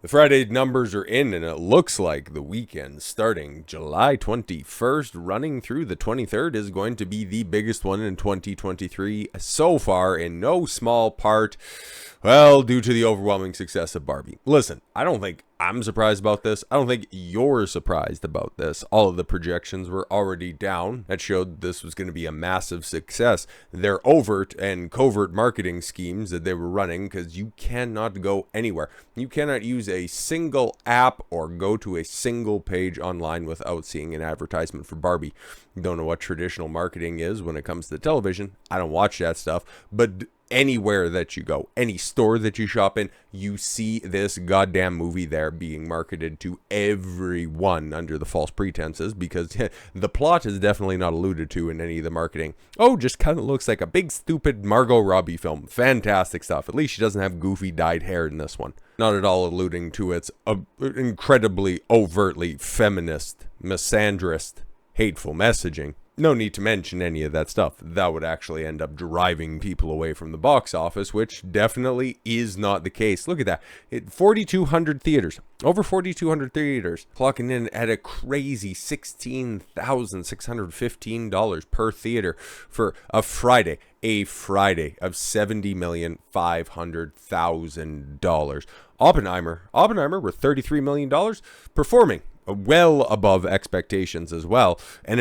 The Friday numbers are in, and it looks like the weekend starting July 21st, running through the 23rd, is going to be the biggest one in 2023 so far, in no small part, well, due to the overwhelming success of Barbie. Listen, I don't think I'm surprised about this. I don't think you're surprised about this. All of the projections were already down. That showed this was going to be a massive success. Their overt and covert marketing schemes that they were running, because you cannot go anywhere. You cannot use a single app or go to a single page online without seeing an advertisement for Barbie. You don't know what traditional marketing is when it comes to television. I don't watch that stuff, but anywhere that you go, any store that you shop in, you see this goddamn movie there being marketed to everyone under the false pretenses, because the plot is definitely not alluded to in any of the marketing. Oh, just kind of looks like a big stupid Margot Robbie film. Fantastic stuff. At least she doesn't have goofy dyed hair in this one. Not at all alluding to its incredibly overtly feminist, misandrist, hateful messaging. No need to mention any of that stuff. That would actually end up driving people away from the box office, which definitely is not the case. Look at that. 4,200 theaters. Over 4,200 theaters. Clocking in at a crazy $16,615 per theater for a Friday. A Friday of $70,500,000. Oppenheimer were $33 million, performing well above expectations as well. And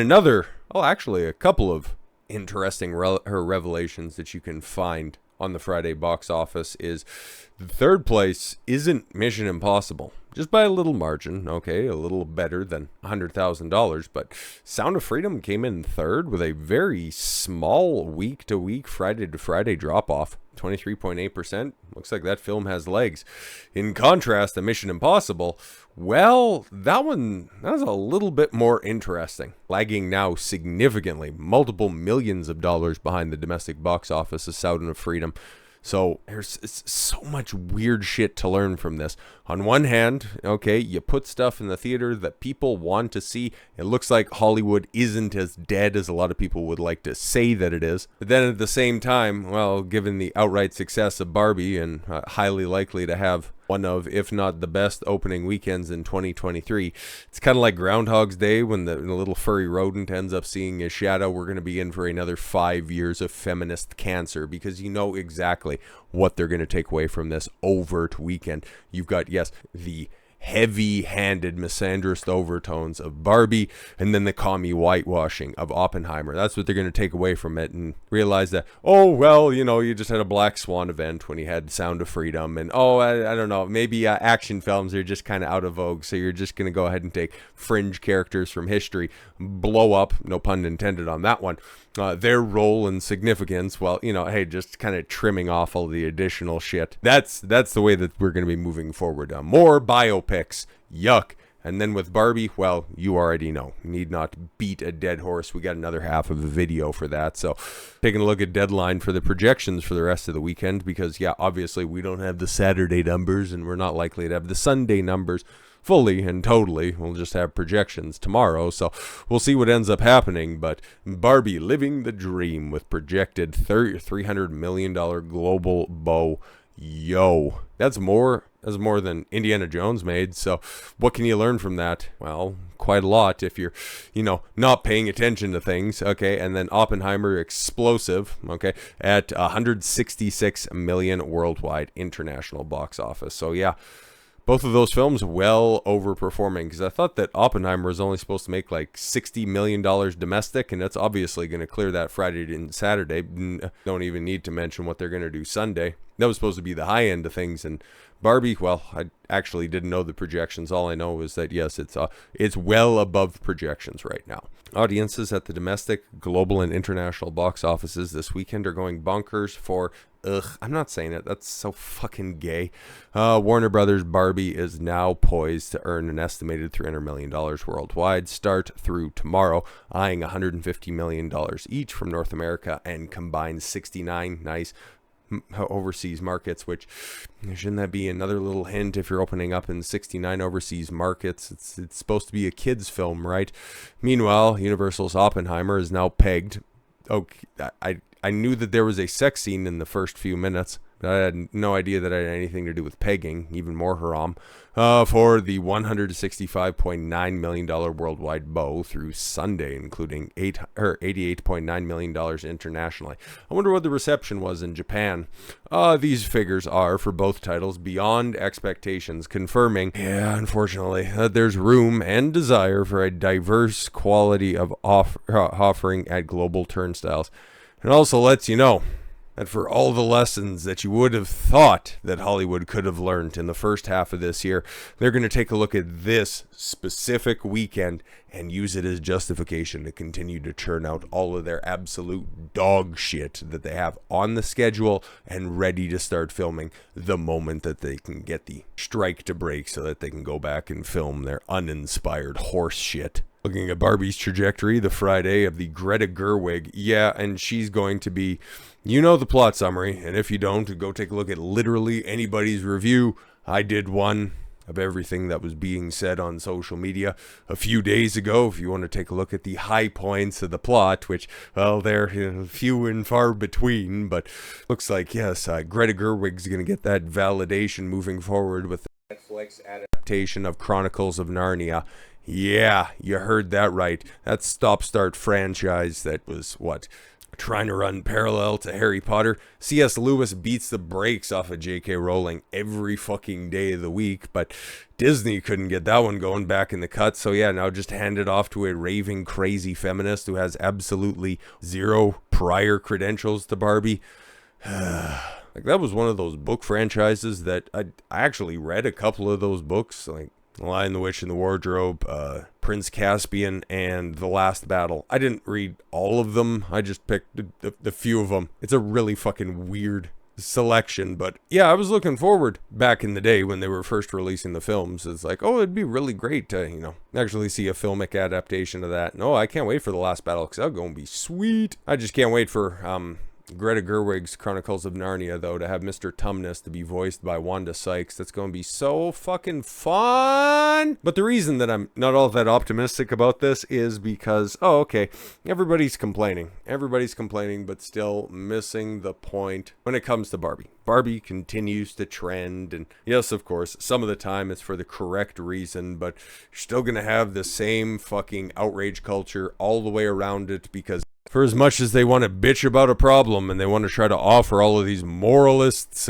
actually a couple of interesting revelations that you can find on the Friday box office is the third place isn't Mission Impossible, just by a little margin. Okay, a little better than $100,000, but Sound of Freedom came in third with a very small week-to-week, Friday-to-Friday drop-off. 23.8%. Looks like that film has legs. In contrast to Mission Impossible, well, that was a little bit more interesting. Lagging now significantly, multiple millions of dollars behind the domestic box office of Sound of Freedom. So there's so much weird shit to learn from this. On one hand, okay, you put stuff in the theater that people want to see. It looks like Hollywood isn't as dead as a lot of people would like to say that it is. But then at the same time, well, given the outright success of Barbie and highly likely to have one of, if not the best opening weekends in 2023. It's kind of like Groundhog's Day when the little furry rodent ends up seeing his shadow. We're going to be in for another 5 years of feminist cancer, because you know exactly what they're going to take away from this overt weekend. You've got, yes, the heavy-handed misandrist overtones of Barbie, and then the commie whitewashing of Oppenheimer. That's what they're going to take away from it, and realize that, oh, well, you just had a Black Swan event when you had Sound of Freedom, and I don't know, maybe action films are just kind of out of vogue, so you're just going to go ahead and take fringe characters from history, blow up, no pun intended on that one, their role and significance, well, hey, just kind of trimming off all the additional shit. That's the way that we're going to be moving forward. More biopics, yuck. And then with Barbie, well, you already know. Need not beat a dead horse. We got another half of the video for that. So taking a look at deadline for the projections for the rest of the weekend, because, yeah, obviously we don't have the Saturday numbers, and we're not likely to have the Sunday numbers fully and totally. We'll just have projections tomorrow, so we'll see what ends up happening. But Barbie living the dream with projected $300 million global bow. Yo, that's more than Indiana Jones made. So what can you learn from that? Well, quite a lot if you're, not paying attention to things. Okay. And then Oppenheimer, explosive. Okay. At 166 million worldwide international box office. So yeah, both of those films well overperforming, because I thought that Oppenheimer was only supposed to make like $60 million domestic, and that's obviously going to clear that Friday and Saturday. Don't even need to mention what they're going to do Sunday. That was supposed to be the high end of things. And Barbie, well, I actually didn't know the projections. All I know is that, yes, it's well above projections right now. Audiences at the domestic, global, and international box offices this weekend are going bonkers for, I'm not saying it. That's so fucking gay. Warner Brothers Barbie is now poised to earn an estimated $300 million worldwide, start through tomorrow, eyeing $150 million each from North America and combined 69 nice overseas markets, which shouldn't that be another little hint if you're opening up in 69 overseas markets? It's supposed to be a kid's film, right? Meanwhile, Universal's Oppenheimer is now pegged. Okay, I knew that there was a sex scene in the first few minutes. I had no idea that I had anything to do with pegging, even more haram, for the $165.9 million worldwide bow through Sunday, including $88.9 million internationally. I wonder what the reception was in Japan. These figures are, for both titles, beyond expectations, confirming, unfortunately, that there's room and desire for a diverse quality of offering at global turnstiles. It also lets you know that for all the lessons that you would have thought that Hollywood could have learned in the first half of this year, they're going to take a look at this specific weekend and use it as justification to continue to churn out all of their absolute dog shit that they have on the schedule and ready to start filming the moment that they can get the strike to break so that they can go back and film their uninspired horse shit. Looking at Barbie's trajectory, the Friday of the Greta Gerwig, and she's going to be, you know the plot summary, and if you don't, go take a look at literally anybody's review. I did one of everything that was being said on social media a few days ago, if you want to take a look at the high points of the plot, which, well, they're few and far between, but looks like, yes, Greta Gerwig's going to get that validation moving forward with the Netflix adaptation of Chronicles of Narnia. Yeah, you heard that right. That stop-start franchise that was, trying to run parallel to Harry Potter. C.S. Lewis beats the brakes off of J.K. Rowling every fucking day of the week, but Disney couldn't get that one going back in the cut. So now just hand it off to a raving crazy feminist who has absolutely zero prior credentials to Barbie. Like, that was one of those book franchises that I actually read a couple of those books, like The Lion, the Witch, and the Wardrobe, Prince Caspian, and The Last Battle. I didn't read all of them. I just picked the few of them. It's a really fucking weird selection, but I was looking forward back in the day when they were first releasing the films. It's like, it'd be really great to, actually see a filmic adaptation of that. No, I can't wait for The Last Battle because that's going to be sweet. I just can't wait for, Greta Gerwig's Chronicles of Narnia, though, to have Mr. Tumnus to be voiced by Wanda Sykes. That's going to be so fucking fun. But the reason that I'm not all that optimistic about this is because, everybody's complaining. Everybody's complaining, but still missing the point when it comes to Barbie. Barbie continues to trend, and yes, of course, some of the time it's for the correct reason, but you're still going to have the same fucking outrage culture all the way around it, because for as much as they want to bitch about a problem and they want to try to offer all of these moralist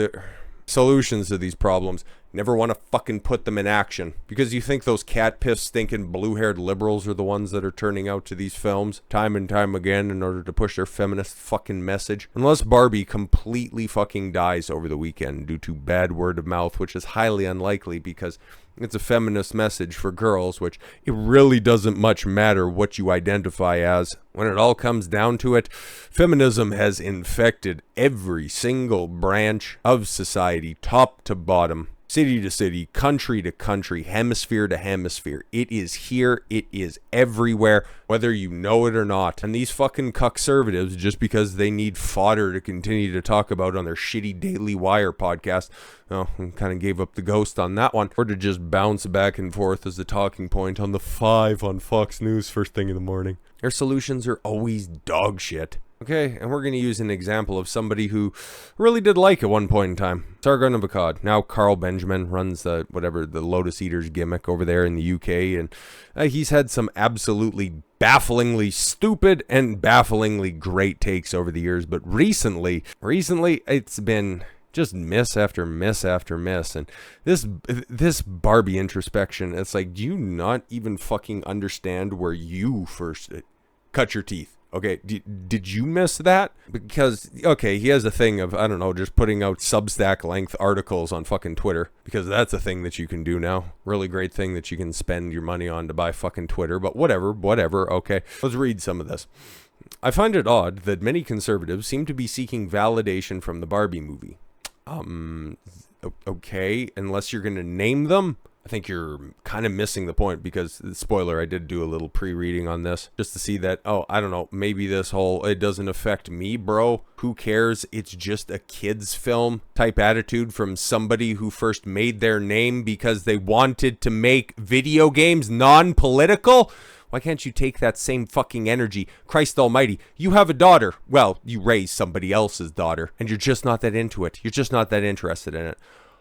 solutions to these problems, never want to fucking put them in action. Because you think those cat piss stinking blue-haired liberals are the ones that are turning out to these films time and time again in order to push their feminist fucking message. Unless Barbie completely fucking dies over the weekend due to bad word of mouth, which is highly unlikely because it's a feminist message for girls, which it really doesn't much matter what you identify as. When it all comes down to it, feminism has infected every single branch of society, top to bottom, city to city, country to country, hemisphere to hemisphere. It is here. It is everywhere, whether you know it or not. And these fucking cuckservatives, just because they need fodder to continue to talk about on their shitty Daily Wire podcast, kind of gave up the ghost on that one, or to just bounce back and forth as the talking point on the 5 on Fox News first thing in the morning. Their solutions are always dog shit. Okay, and we're going to use an example of somebody who really did like at one point in time. Sargon of Akkad. Now Carl Benjamin runs the Lotus Eaters gimmick over there in the UK, and he's had some absolutely bafflingly stupid and bafflingly great takes over the years, but recently it's been just miss after miss after miss. And this Barbie introspection, it's like, do you not even fucking understand where you first cut your teeth? Okay, did you miss that? Because, he has a thing of, just putting out Substack length articles on fucking Twitter, because that's a thing that you can do now. Really great thing that you can spend your money on to buy fucking Twitter, but whatever, okay. Let's read some of this. I find it odd that many conservatives seem to be seeking validation from the Barbie movie. Okay, unless you're going to name them. I think you're kind of missing the point, because, spoiler, I did do a little pre-reading on this just to see that, maybe this whole, it doesn't affect me, bro. Who cares? It's just a kid's film type attitude from somebody who first made their name because they wanted to make video games non-political. Why can't you take that same fucking energy? Christ almighty, you have a daughter. Well, you raised somebody else's daughter, and you're just not that into it. You're just not that interested in it.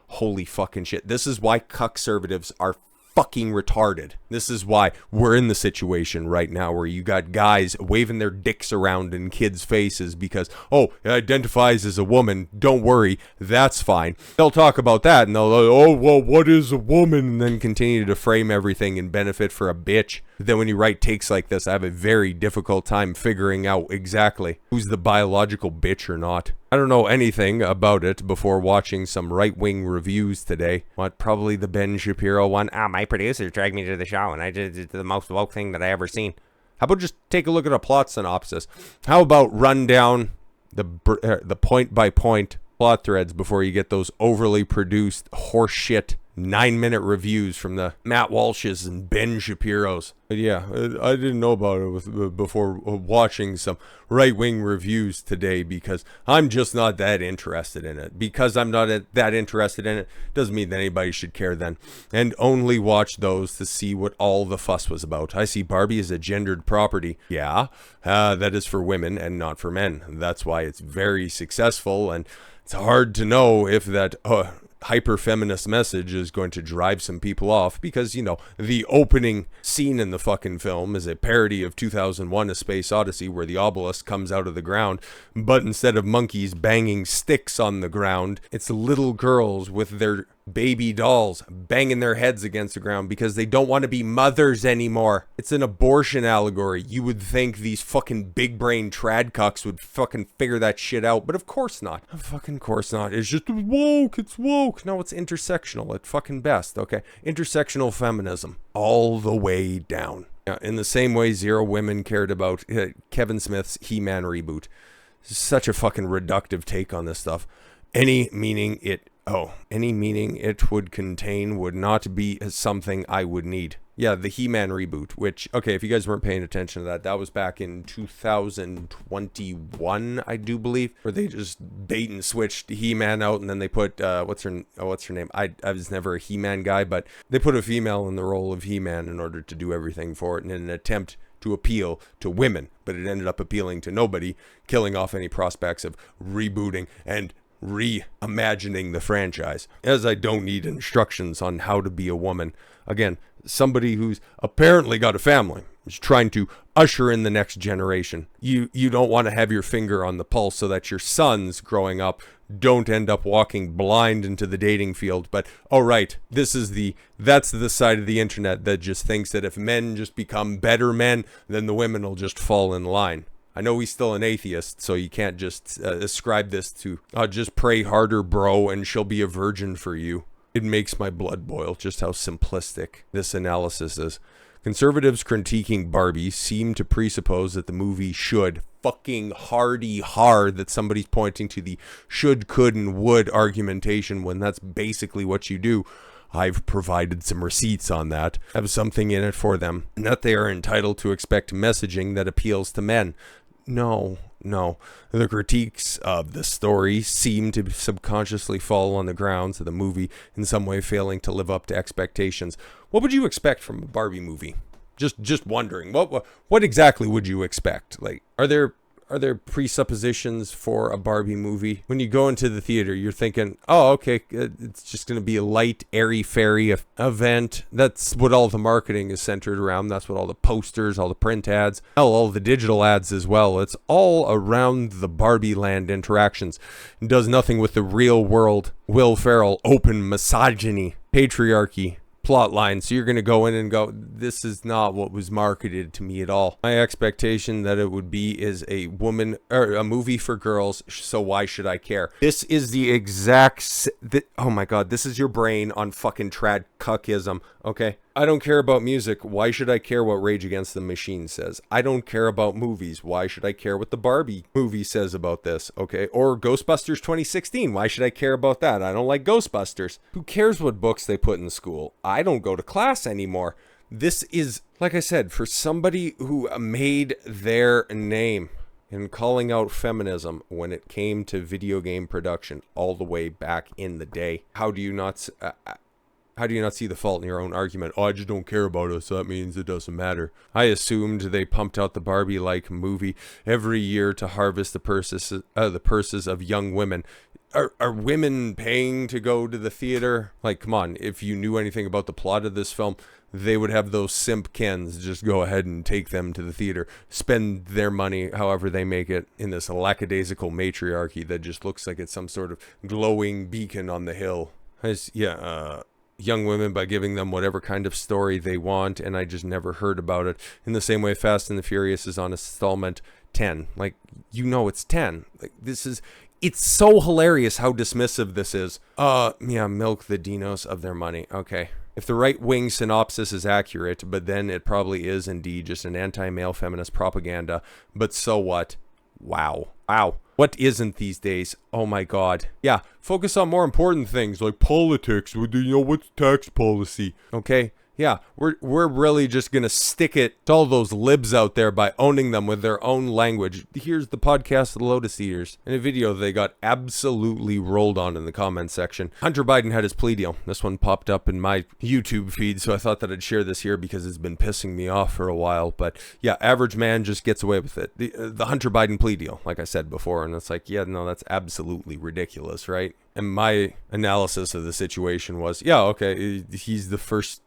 Holy fucking shit. This is why cuck-servatives are fucking retarded. This is why we're in the situation right now where you got guys waving their dicks around in kids' faces because, oh, it identifies as a woman. Don't worry, that's fine. They'll talk about that and they'll, oh, well, what is a woman? And then continue to frame everything and benefit for a bitch. But then when you write takes like this, I have a very difficult time figuring out exactly who's the biological bitch or not. I don't know anything about it before watching some right-wing reviews today. Probably the Ben Shapiro one. My producers dragged me to the show and I did the most woke thing that I ever seen. How about just take a look at a plot synopsis? How about run down the point-by-point plot threads before you get those overly produced horseshit 9-minute reviews from the Matt Walshes and Ben Shapiros. But yeah, I didn't know about it before watching some right-wing reviews today because I'm just not that interested in it. Because I'm not that interested in it doesn't mean that anybody should care then. And only watch those to see what all the fuss was about. I see Barbie as a gendered property. Yeah, that is for women and not for men. That's why it's very successful, and it's hard to know if that hyper-feminist message is going to drive some people off because, you know, the opening scene in the fucking film is a parody of 2001: A Space Odyssey where the obelisk comes out of the ground, but instead of monkeys banging sticks on the ground, it's little girls with their baby dolls banging their heads against the ground because they don't want to be mothers anymore. It's an abortion allegory. You would think these fucking big brain trad cucks would fucking figure that shit out, but of course not. Of fucking course not. It's just woke. It's woke. No, it's intersectional at fucking best, okay? Intersectional feminism. All the way down. In the same way Zero Women cared about Kevin Smith's He-Man reboot. Such a fucking reductive take on this stuff. Any meaning it would contain would not be something I would need. Yeah, the He-Man reboot, which, okay, if you guys weren't paying attention to that, that was back in 2021, I do believe, where they just bait and switched He-Man out, and then they put, what's her name? I was never a He-Man guy, but they put a female in the role of He-Man in order to do everything for it in an attempt to appeal to women, but it ended up appealing to nobody, killing off any prospects of rebooting and reimagining the franchise, as I don't need instructions on how to be a woman. Again, somebody who's apparently got a family is trying to usher in the next generation. You don't want to have your finger on the pulse so that your sons growing up don't end up walking blind into the dating field. But all right, that's the side of the internet that just thinks that if men just become better men, then the women will just fall in line. I know he's still an atheist, so you can't just ascribe this to, just pray harder, bro, and she'll be a virgin for you. It makes my blood boil just how simplistic this analysis is. Conservatives critiquing Barbie seem to presuppose that the movie should fucking hard that somebody's pointing to the should, could, and would argumentation when that's basically what you do. I've provided some receipts on that, have something in it for them, and that they are entitled to expect messaging that appeals to men. No. The critiques of the story seem to subconsciously fall on the grounds of the movie in some way failing to live up to expectations. What would you expect from a Barbie movie? Just wondering. What exactly would you expect? Like, are there presuppositions for a Barbie movie? When you go into the theater, you're thinking, oh, okay, it's just going to be a light, airy-fairy event. That's what all the marketing is centered around. That's what all the posters, all the print ads, all the digital ads as well. It's all around the Barbie land interactions. It does nothing with the real world, Will Ferrell, open misogyny, patriarchy, plot line. So you're going to go in and go, this is not what was marketed to me at all. My expectation that it would be is a movie for girls, so why should I care? This is the exact oh my god, this is your brain on fucking trad cuckism, okay? I don't care about music. Why should I care what Rage Against the Machine says? I don't care about movies. Why should I care what the Barbie movie says about this? Okay. Or Ghostbusters 2016. Why should I care about that? I don't like Ghostbusters. Who cares what books they put in school? I don't go to class anymore. This is, like I said, for somebody who made their name in calling out feminism when it came to video game production all the way back in the day. How do you not... How do you not see the fault in your own argument? Oh, I just don't care about us, so that means it doesn't matter. I assumed they pumped out the Barbie-like movie every year to harvest the purses of young women. Are women paying to go to the theater? Like, come on, if you knew anything about the plot of this film, they would have those simpkins just go ahead and take them to the theater, spend their money however they make it in this lackadaisical matriarchy that just looks like it's some sort of glowing beacon on the hill. Young women by giving them whatever kind of story they want, and I just never heard about it. In the same way Fast and the Furious is on installment 10. Like, you know it's 10. Like, it's so hilarious how dismissive this is. Milk the dinos of their money. Okay. If the right-wing synopsis is accurate, but then it probably is indeed just an anti-male feminist propaganda. But so what? Wow. What isn't these days? Oh my god. Yeah, focus on more important things like politics. What's tax policy? Okay? Yeah, we're really just gonna stick it to all those libs out there by owning them with their own language. Here's the podcast of the Lotus Eaters. In a video they got absolutely rolled on in the comment section. Hunter Biden had his plea deal. This one popped up in my YouTube feed, so I thought that I'd share this here because it's been pissing me off for a while. But yeah, average man just gets away with it. The Hunter Biden plea deal, like I said before, and it's like, yeah, no, that's absolutely ridiculous, right? And my analysis of the situation was, yeah, okay, he's the first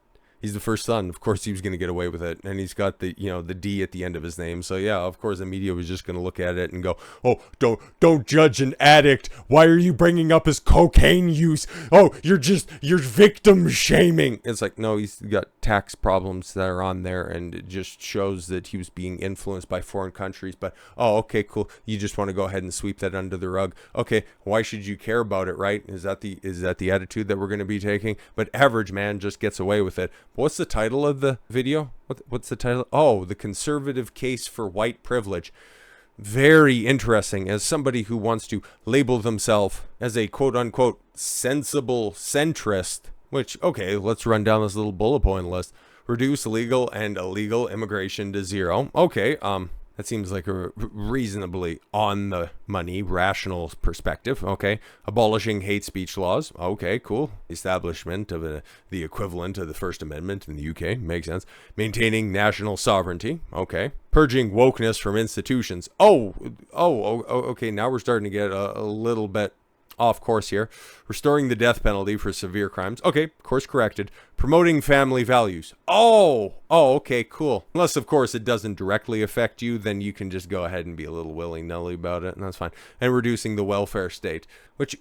son. Of course he was going to get away with it. And he's got the D at the end of his name. So yeah, of course the media was just going to look at it and go, oh, don't judge an addict. Why are you bringing up his cocaine use? Oh, you're victim shaming. It's like, no, he's got tax problems that are on there, and it just shows that he was being influenced by foreign countries. But, oh, okay, cool. You just want to go ahead and sweep that under the rug. Okay, why should you care about it, right? Is that the attitude that we're going to be taking? But average man just gets away with it. What's the title of the video? What's the title? Oh, the conservative case for white privilege. Very interesting. As somebody who wants to label themselves as a quote-unquote sensible centrist, which, okay, let's run down this little bullet point list. Reduce legal and illegal immigration to zero. Okay, that seems like a reasonably on the money, rational perspective. Okay. Abolishing hate speech laws. Okay, cool. Establishment of the equivalent of the First Amendment in the UK. Makes sense. Maintaining national sovereignty. Okay. Purging wokeness from institutions. Okay. Now we're starting to get a little bit off course here. Restoring the death penalty for severe crimes. Okay, course corrected. Promoting family values. Okay, cool. Unless, of course, it doesn't directly affect you, then you can just go ahead and be a little willy-nilly about it, and that's fine. And reducing the welfare state. Which,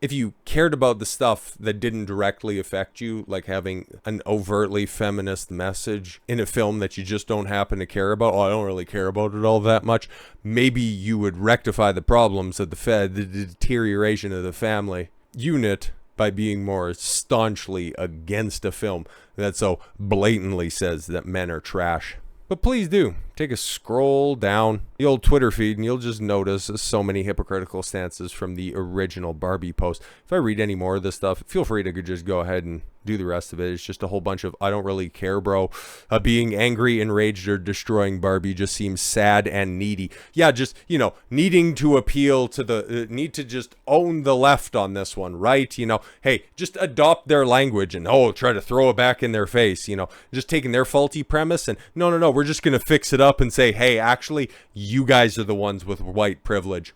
if you cared about the stuff that didn't directly affect you, like having an overtly feminist message in a film that you just don't happen to care about, I don't really care about it all that much, maybe you would rectify the problems of the deterioration of the family unit by being more staunchly against a film that so blatantly says that men are trash. But please do, take a scroll down the old Twitter feed and you'll just notice so many hypocritical stances from the original Barbie post. If I read any more of this stuff, feel free to just go ahead and do the rest of it. It's just a whole bunch of, I don't really care, bro. Being angry, enraged, or destroying Barbie just seems sad and needy. Yeah, just, needing to appeal to the, need to just own the left on this one, right? Hey, just adopt their language and, try to throw it back in their face, just taking their faulty premise and, no, we're just going to fix it up and say, hey, actually, you guys are the ones with white privilege.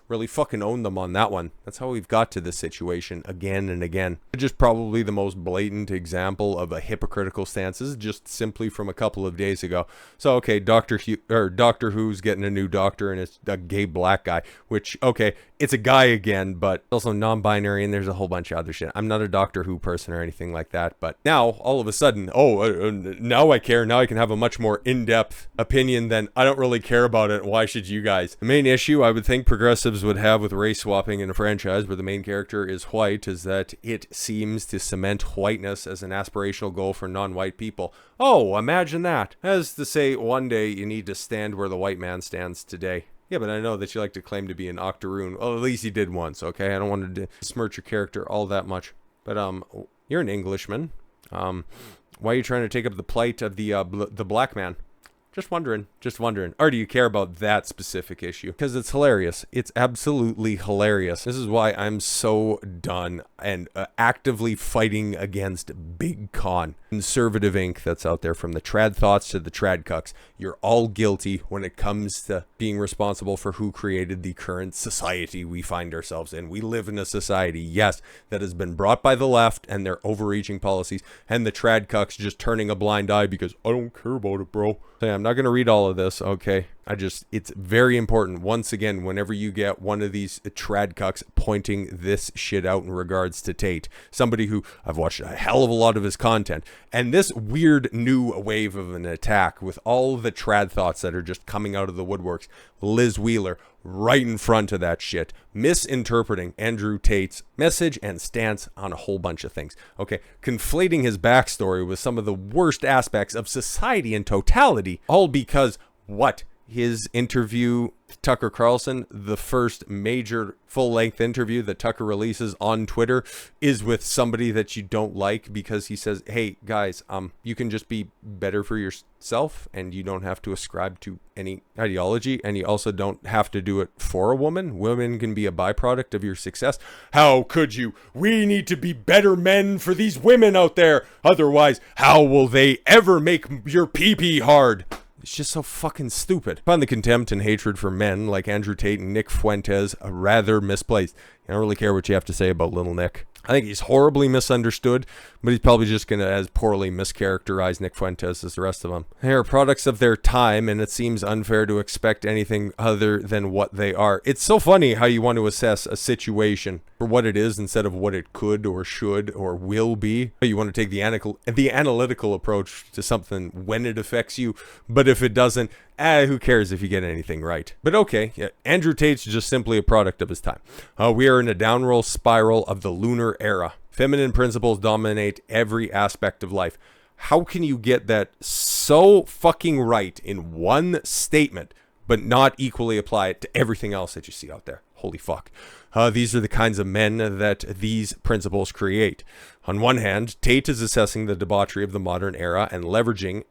Really fucking own them on that one. That's how we've got to this situation again and again. Just probably the most blatant example of a hypocritical stance is just simply from a couple of days ago. So, okay, Doctor Who's getting a new doctor and it's a gay black guy, which, okay, it's a guy again, but also non-binary and there's a whole bunch of other shit. I'm not a Doctor Who person or anything like that, but now, all of a sudden, now I care. Now I can have a much more in-depth opinion than I don't really care about it. Why should you guys? The main issue I would think progressives would have with race swapping in a franchise where the main character is white is that it seems to cement whiteness as an aspirational goal for non-white people. Oh, imagine that. As to say, one day you need to stand where the white man stands today. Yeah, but I know that you like to claim to be an octoroon. Well, at least you did once, okay? I don't want to smirch your character all that much. But, you're an Englishman. Why are you trying to take up the plight of the black man? Just wondering. Or do you care about that specific issue? Because it's hilarious. It's absolutely hilarious. This is why I'm so done and actively fighting against Big Con. Conservative ink that's out there, from the trad thoughts to the trad cucks. You're all guilty when it comes to being responsible for who created the current society we find ourselves in. We live in a society, yes, that has been brought by the left and their overreaching policies, and the trad cucks just turning a blind eye because I don't care about it, bro. So yeah, I'm not going to read all of this, okay? It's very important, once again, whenever you get one of these trad cucks pointing this shit out in regards to Tate, somebody who I've watched a hell of a lot of his content, and this weird new wave of an attack with all the trad thoughts that are just coming out of the woodworks, Liz Wheeler right in front of that shit, misinterpreting Andrew Tate's message and stance on a whole bunch of things. Okay, conflating his backstory with some of the worst aspects of society in totality, all because what? His interview with Tucker Carlson, the first major full-length interview that Tucker releases on Twitter, is with somebody that you don't like because he says, hey guys, you can just be better for yourself and you don't have to ascribe to any ideology, and you also don't have to do it for a woman. Women can be a byproduct of your success. How could you? We need to be better men for these women out there. Otherwise, how will they ever make your pee-pee hard? It's just so fucking stupid. I find the contempt and hatred for men like Andrew Tate and Nick Fuentes rather misplaced. I don't really care what you have to say about little Nick. I think he's horribly misunderstood, but he's probably just going to as poorly mischaracterize Nick Fuentes as the rest of them. They are products of their time, and it seems unfair to expect anything other than what they are. It's so funny how you want to assess a situation for what it is instead of what it could or should or will be. You want to take the analytical approach to something when it affects you, but if it doesn't, who cares if you get anything right? But okay, yeah, Andrew Tate's just simply a product of his time. We are in a downward spiral of the lunar era. Feminine principles dominate every aspect of life. How can you get that so fucking right in one statement, but not equally apply it to everything else that you see out there? Holy fuck. These are the kinds of men that these principles create. On one hand, Tate is assessing the debauchery of the modern era and leveraging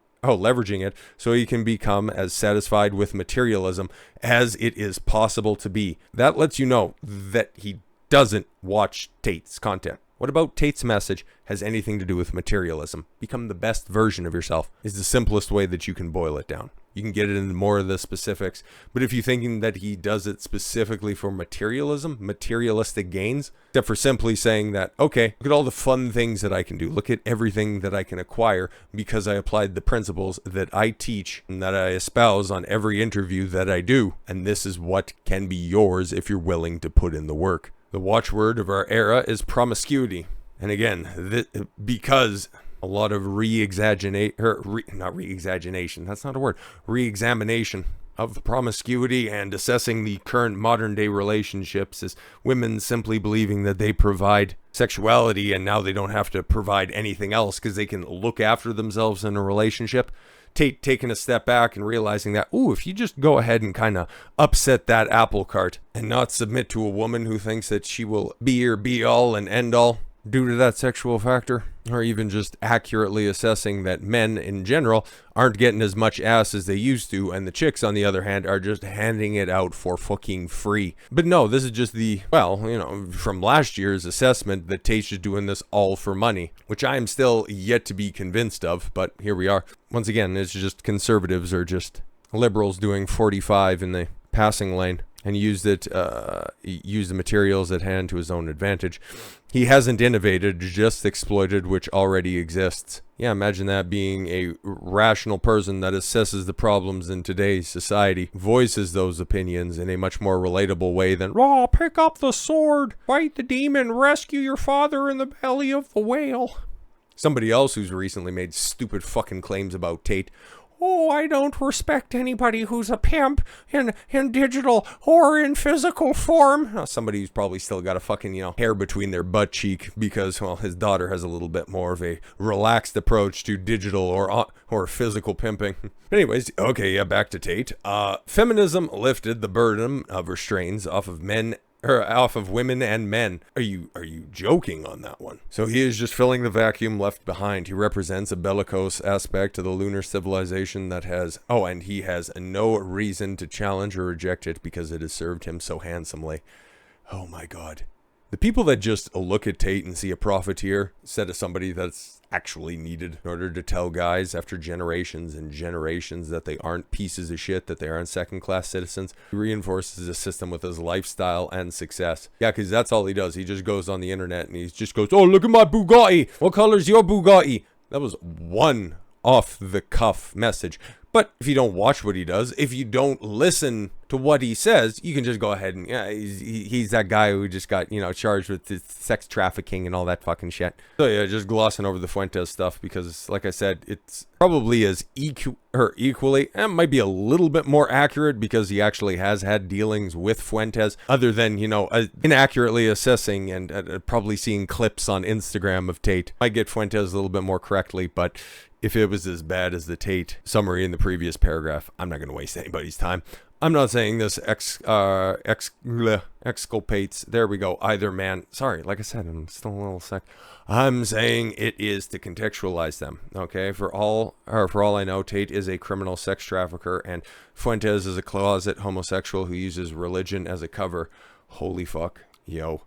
it so he can become as satisfied with materialism as it is possible to be. That lets you know that he doesn't watch Tate's content. What about Tate's message has anything to do with materialism? Become the best version of yourself is the simplest way that you can boil it down. You can get into more of the specifics, but if you're thinking that he does it specifically for materialism, materialistic gains, except for simply saying that, okay, look at all the fun things that I can do. Look at everything that I can acquire because I applied the principles that I teach and that I espouse on every interview that I do. And this is what can be yours if you're willing to put in the work. The watchword of our era is promiscuity. And again, because a lot of re-examination of promiscuity and assessing the current modern day relationships as women simply believing that they provide sexuality and now they don't have to provide anything else because they can look after themselves in a relationship. Tate taking a step back and realizing that, if you just go ahead and kind of upset that apple cart and not submit to a woman who thinks that she will be your be all and end all due to that sexual factor, or even just accurately assessing that men in general aren't getting as much ass as they used to, and the chicks on the other hand are just handing it out for fucking free. But no, this is just from last year's assessment that Tate's just doing this all for money, which I am still yet to be convinced of, but here we are. Once again, it's just conservatives or just liberals doing 45 in the passing lane and used the materials at hand to his own advantage. He hasn't innovated, just exploited which already exists. Yeah, imagine that being a rational person that assesses the problems in today's society, voices those opinions in a much more relatable way than, pick up the sword, fight the demon, rescue your father in the belly of the whale. Somebody else who's recently made stupid fucking claims about Tate. I don't respect anybody who's a pimp in digital or in physical form. Somebody who's probably still got a fucking, hair between their butt cheek because, his daughter has a little bit more of a relaxed approach to digital or physical pimping. Anyways, okay, back to Tate. Feminism lifted the burden of restraints off of men off of women and men. Are you joking on that one? So he is just filling the vacuum left behind. He represents a bellicose aspect of the lunar civilization that has, and he has no reason to challenge or reject it because it has served him so handsomely. Oh my God. The people that just look at Tate and see a profiteer instead of somebody that's actually needed in order to tell guys after generations and generations that they aren't pieces of shit, that they aren't second-class citizens. He reinforces the system with his lifestyle and success. Yeah, because that's all he does. He just goes on the internet and he just goes, oh, look at my Bugatti. What color's your Bugatti? That was one off-the-cuff message. But if you don't watch what he does, if you don't listen to what he says, you can just go ahead and, yeah, he's that guy who just got, charged with sex trafficking and all that fucking shit. So yeah, just glossing over the Fuentes stuff because, like I said, it's probably as equally, and might be a little bit more accurate because he actually has had dealings with Fuentes, other than, inaccurately assessing and probably seeing clips on Instagram of Tate. Might get Fuentes a little bit more correctly, but if it was as bad as the Tate summary in the previous paragraph, I'm not going to waste anybody's time. I'm not saying this exculpates, there we go, either man. Sorry, like I said, I'm still a little sick. I'm saying it is to contextualize them, okay? For all I know, Tate is a criminal sex trafficker, and Fuentes is a closet homosexual who uses religion as a cover. Holy fuck, yo.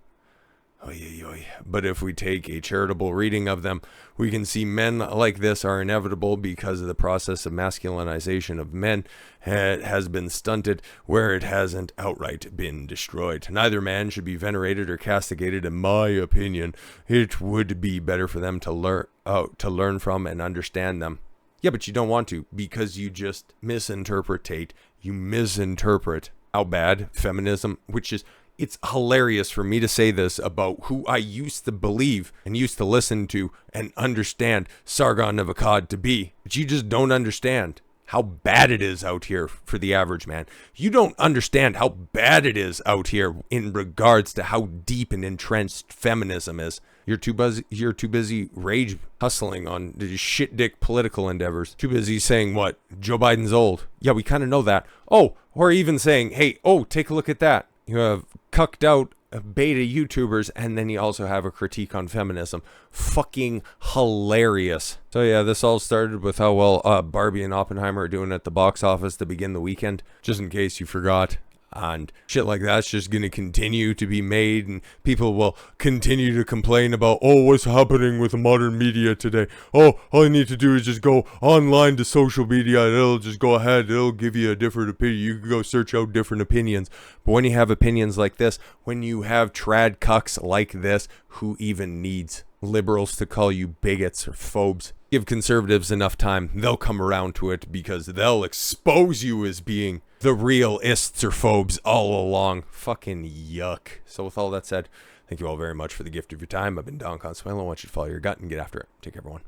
Oy, oy, oy. But if we take a charitable reading of them, we can see men like this are inevitable because of the process of masculinization of men has been stunted where it hasn't outright been destroyed. Neither man should be venerated or castigated, in my opinion. It would be better for them to learn from and understand them. Yeah, but you don't want to because you just misinterpret Tate. You misinterpret how bad feminism, which is... It's hilarious for me to say this about who I used to believe and used to listen to and understand Sargon of Akkad to be. But you just don't understand how bad it is out here for the average man. You don't understand how bad it is out here in regards to how deep and entrenched feminism is. You're too busy rage hustling on the shit dick political endeavors. Too busy saying what? Joe Biden's old. Yeah, we kind of know that. Oh, or even saying, hey, take a look at that. You have cucked out beta YouTubers, and then you also have a critique on feminism. Fucking hilarious. So yeah, this all started with how well Barbie and Oppenheimer are doing at the box office to begin the weekend, just in case you forgot. And shit like that's just going to continue to be made, and people will continue to complain about, what's happening with modern media today? All you need to do is just go online to social media, and it'll just go ahead, it'll give you a different opinion. You can go search out different opinions. But when you have opinions like this, when you have trad cucks like this, who even needs liberals to call you bigots or phobes? Give conservatives enough time, they'll come around to it because they'll expose you as being the real ists or phobes all along. Fucking yuck. So with all that said, thank you all very much for the gift of your time. I've been Don Consuelo. I want you to follow your gut and get after it. Take care, everyone.